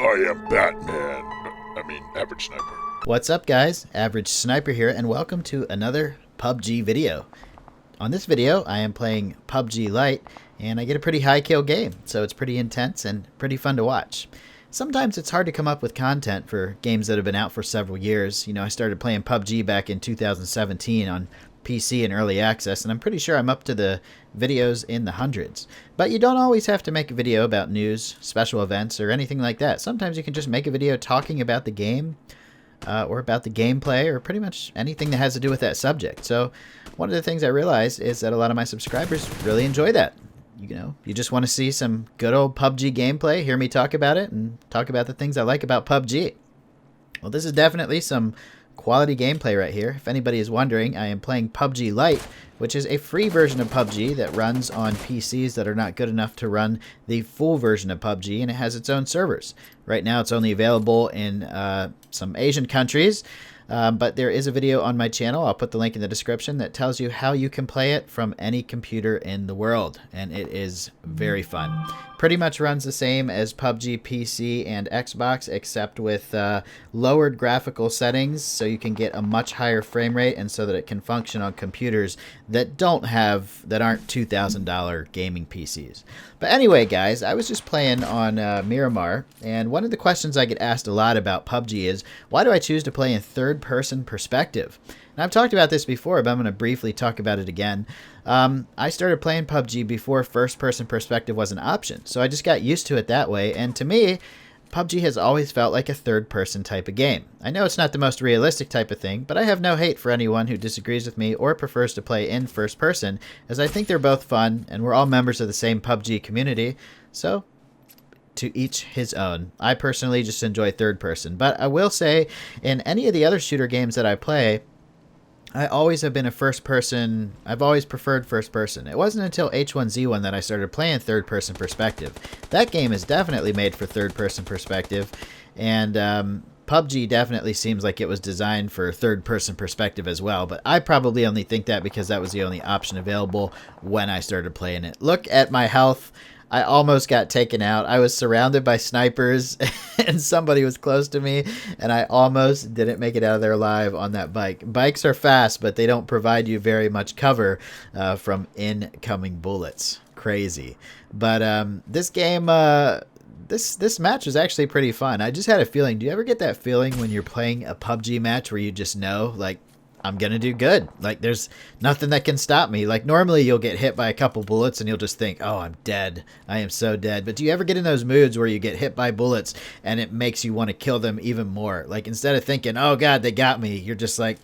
I am Batman. Average Sniper. What's up, guys? Average Sniper here, and welcome to another PUBG video. On this video, I am playing PUBG Lite, and I get a pretty high kill game, so it's pretty intense and pretty fun to watch. Sometimes it's hard to come up with content for games that have been out for several years. I started playing PUBG back in 2017 on PC and early access, and I'm pretty sure I'm up to the videos in the hundreds. But you don't always have to make a video about news, special events, or anything like that. Sometimes you can just make a video talking about the game, or about the gameplay, or pretty much anything that has to do with that subject. So one of the things I realized is that a lot of my subscribers really enjoy that. You just want to see some good old PUBG gameplay, hear me talk about it, and talk about the things I like about PUBG. Well, this is definitely some quality gameplay right here. If anybody is wondering, I am playing PUBG Lite, which is a free version of PUBG that runs on PCs that are not good enough to run the full version of PUBG, and it has its own servers. Right now it's only available in some Asian countries, but there is a video on my channel, I'll put the link in the description, that tells you how you can play it from any computer in the world, and it is very fun. Pretty much runs the same as PUBG PC and Xbox, except with lowered graphical settings, so you can get a much higher frame rate, and so that it can function on computers that aren't $2,000 gaming PCs. But anyway, guys, I was just playing on Miramar, and one of the questions I get asked a lot about PUBG is, why do I choose to play in third-person perspective? And I've talked about this before, but I'm going to briefly talk about it again. I started playing PUBG before first-person perspective was an option, so I just got used to it that way, and to me, PUBG has always felt like a third-person type of game. I know it's not the most realistic type of thing, but I have no hate for anyone who disagrees with me or prefers to play in first-person, as I think they're both fun, and we're all members of the same PUBG community, so to each his own. I personally just enjoy third-person, but I will say, in any of the other shooter games that I play, I always have been a first-person. I've always preferred first-person. It wasn't until H1Z1 that I started playing third-person perspective. That game is definitely made for third-person perspective, and PUBG definitely seems like it was designed for third-person perspective as well, but I probably only think that because that was the only option available when I started playing it. Look at my health. I almost got taken out. I was surrounded by snipers and somebody was close to me, and I almost didn't make it out of there alive on that bike. Bikes are fast, but they don't provide you very much cover from incoming bullets. Crazy. But this game, this match was actually pretty fun. I just had a feeling. Do you ever get that feeling when you're playing a PUBG match where you just know, like, I'm going to do good. Like, there's nothing that can stop me. Like, normally you'll get hit by a couple bullets and you'll just think, oh, I'm dead. I am so dead. But do you ever get in those moods where you get hit by bullets and it makes you want to kill them even more? Like, instead of thinking, oh, God, they got me, you're just like,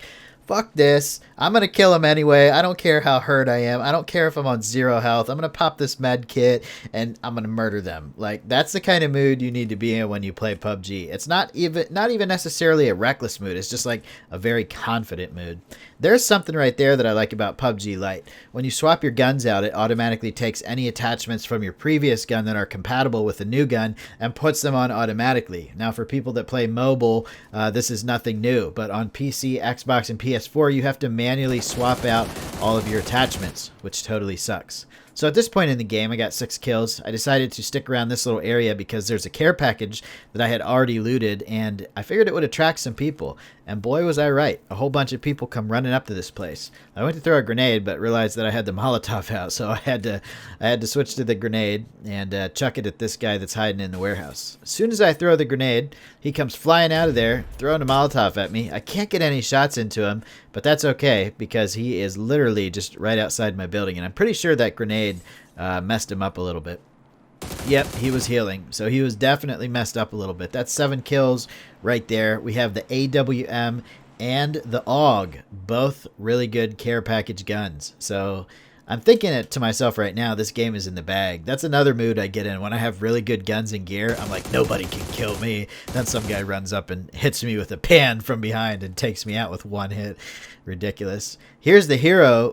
fuck this. I'm going to kill him anyway. I don't care how hurt I am. I don't care if I'm on 0 health. I'm going to pop this med kit and I'm going to murder them. Like, that's the kind of mood you need to be in when you play PUBG. It's not even necessarily a reckless mood. It's just like a very confident mood. There's something right there that I like about PUBG Lite. When you swap your guns out, it automatically takes any attachments from your previous gun that are compatible with the new gun and puts them on automatically. Now, for people that play mobile, this is nothing new, but on PC, Xbox, and PS4, you have to manually swap out all of your attachments, which totally sucks. So at this point in the game, I got 6 kills. I decided to stick around this little area because there's a care package that I had already looted, and I figured it would attract some people. And boy, was I right. A whole bunch of people come running up to this place. I went to throw a grenade, but realized that I had the Molotov out, so I had to switch to the grenade and chuck it at this guy that's hiding in the warehouse. As soon as I throw the grenade, he comes flying out of there, throwing a Molotov at me. I can't get any shots into him, but that's okay because he is literally just right outside my building, and I'm pretty sure that grenade messed him up a little bit. Yep, he was healing, so he was definitely messed up a little bit. That's 7 kills right there. We have the AWM and the AUG, both really good care package guns. So I'm thinking it to myself right now, this game is in the bag. That's another mood I get in when I have really good guns and gear. I'm like, nobody can kill me. Then some guy runs up and hits me with a pan from behind and takes me out with one hit. Ridiculous. Here's the hero.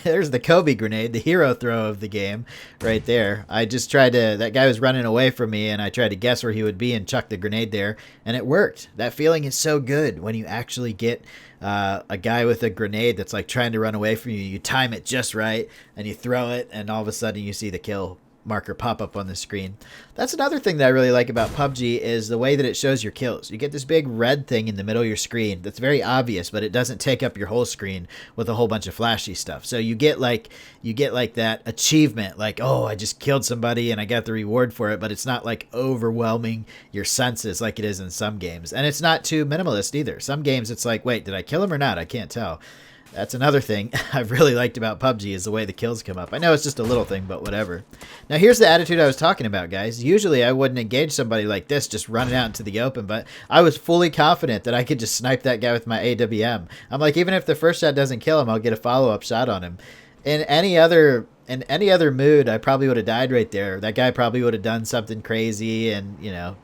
There's the Kobe grenade, the hero throw of the game right there. I just tried to, that guy was running away from me and I tried to guess where he would be and chuck the grenade there, and it worked. That feeling is so good when you actually get a guy with a grenade that's like trying to run away from you. You time it just right and you throw it and all of a sudden you see the kill. marker pop up on the screen. That's another thing that I really like about PUBG is the way that it shows your kills. You get this big red thing in the middle of your screen that's very obvious, but it doesn't take up your whole screen with a whole bunch of flashy stuff. So you get like that achievement, like, oh, I just killed somebody and I got the reward for it, but it's not like overwhelming your senses like it is in some games. And it's not too minimalist either. Some games it's like, wait, did I kill him or not? I can't tell. That's another thing I've really liked about PUBG is the way the kills come up. I know it's just a little thing, but whatever. Now, here's the attitude I was talking about, guys. Usually, I wouldn't engage somebody like this just running out into the open, but I was fully confident that I could just snipe that guy with my AWM. I'm like, even if the first shot doesn't kill him, I'll get a follow-up shot on him. In any other mood, I probably would have died right there. That guy probably would have done something crazy, and, you know,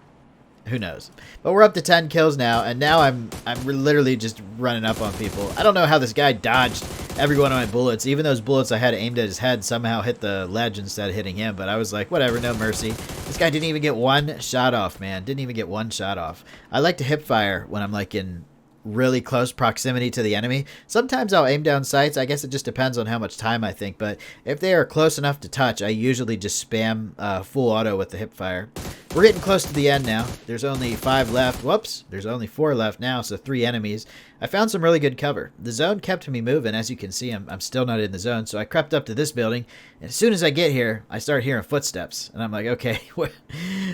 who knows? But we're up to 10 kills now, and now I'm literally just running up on people. I don't know how this guy dodged every one of my bullets. Even those bullets I had aimed at his head somehow hit the ledge instead of hitting him. But I was like, whatever, no mercy. This guy didn't even get one shot off, man. Didn't even get one shot off. I like to hip fire when I'm like in really close proximity to the enemy. Sometimes I'll aim down sights. I guess it just depends on how much time I think. But if they are close enough to touch, I usually just spam full auto with the hip fire. We're getting close to the end now. There's only 5 left. Whoops. There's only 4 left now, so 3 enemies. I found some really good cover. The zone kept me moving. As you can see, I'm still not in the zone, so I crept up to this building. And as soon as I get here, I start hearing footsteps. And I'm like, okay,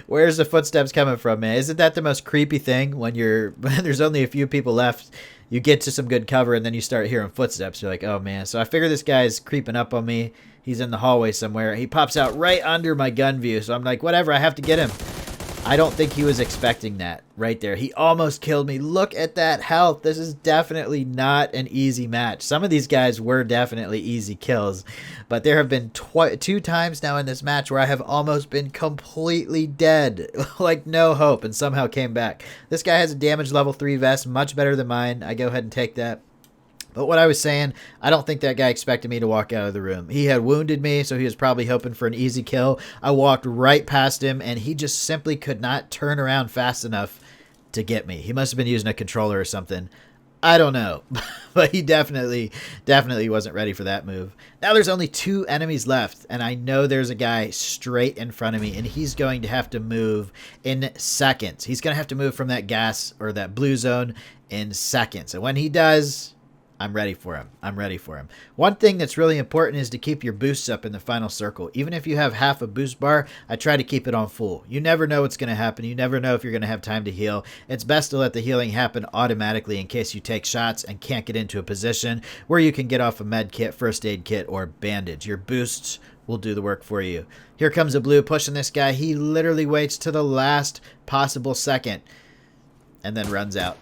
where's the footsteps coming from, man? Isn't that the most creepy thing when there's only a few people left? You get to some good cover, and then you start hearing footsteps. You're like, oh, man. So I figure this guy's creeping up on me. He's in the hallway somewhere. He pops out right under my gun view. So I'm like, whatever, I have to get him. I don't think he was expecting that right there. He almost killed me. Look at that health. This is definitely not an easy match. Some of these guys were definitely easy kills, but there have been 2 times now in this match where I have almost been completely dead, like no hope, and somehow came back. This guy has a damage level 3 vest, much better than mine. I go ahead and take that. But what I was saying, I don't think that guy expected me to walk out of the room. He had wounded me, so he was probably hoping for an easy kill. I walked right past him, and he just simply could not turn around fast enough to get me. He must have been using a controller or something. I don't know, but he definitely wasn't ready for that move. Now there's only 2 enemies left, and I know there's a guy straight in front of me, and he's going to have to move in seconds. He's going to have to move from that gas or that blue zone in seconds, and when he does, I'm ready for him. I'm ready for him. One thing that's really important is to keep your boosts up in the final circle. Even if you have half a boost bar, I try to keep it on full. You never know what's going to happen. You never know if you're going to have time to heal. It's best to let the healing happen automatically in case you take shots and can't get into a position where you can get off a med kit, first aid kit, or bandage. Your boosts will do the work for you. Here comes a blue pushing this guy. He literally waits to the last possible second and then runs out.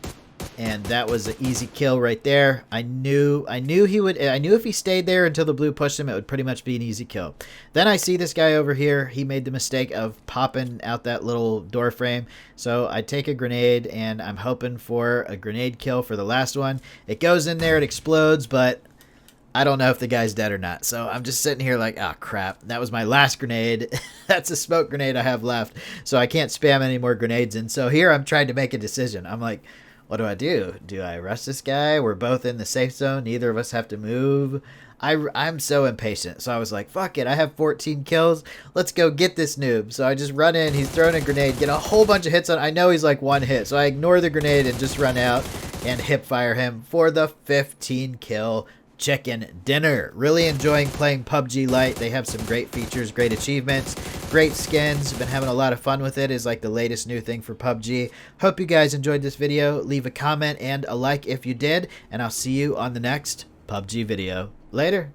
And that was an easy kill right there. I knew if he stayed there until the blue pushed him, it would pretty much be an easy kill. Then I see this guy over here. He made the mistake of popping out that little door frame. So I take a grenade, and I'm hoping for a grenade kill for the last one. It goes in there, it explodes, but I don't know if the guy's dead or not. So I'm just sitting here like, oh, crap. That was my last grenade. That's a smoke grenade I have left. So I can't spam any more grenades in. So here I'm trying to make a decision. I'm like, what do? Do I rush this guy? We're both in the safe zone. Neither of us have to move. I'm so impatient. So I was like, fuck it. I have 14 kills. Let's go get this noob. So I just run in. He's throwing a grenade. Get a whole bunch of hits on. I know he's like 1 hit. So I ignore the grenade and just run out and hip fire him for the 15 kill chicken dinner. Really enjoying playing PUBG Lite. They have some great features, great achievements, great skins. Been having a lot of fun with it. Is like the latest new thing for PUBG. Hope you guys enjoyed this video. Leave a comment and a like if you did, and I'll see you on the next PUBG video. Later.